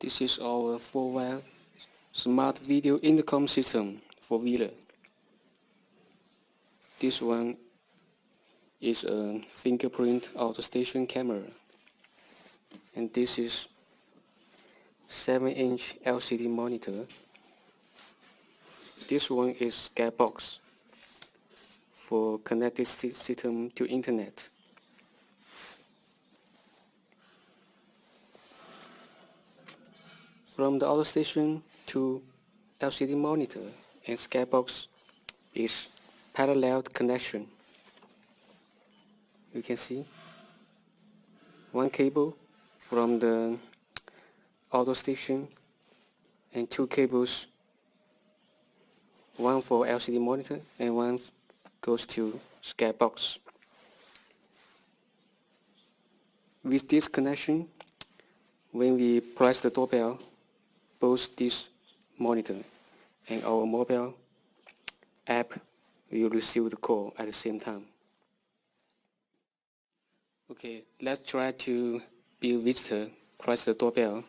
This is our 4-wire smart video intercom system for Wheeler. This one is a fingerprint auto station camera, and this is 7-inch LCD monitor. This one is skybox for connected system to internet. From the auto station to LCD monitor and skybox is parallel connection. You can see one cable from the auto station and two cables, one for LCD monitor and one goes to skybox. With this connection, when we press the doorbell, both this monitor and our mobile app will receive the call at the same time. Okay, let's try to be a visitor. Press the doorbell.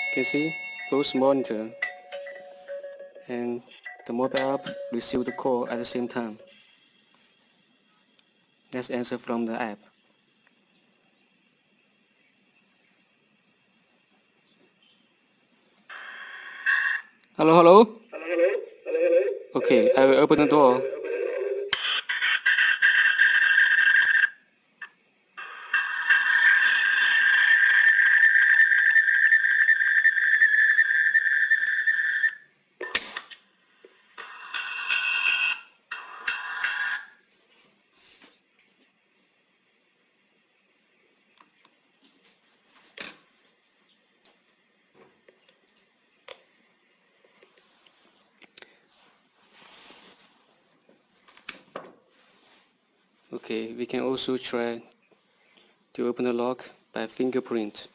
You can see both monitor and the mobile app receive the call at the same time. Let's answer from the app. Hello, hello? Okay, I will open the door. Okay, we can also try to open the lock by fingerprint.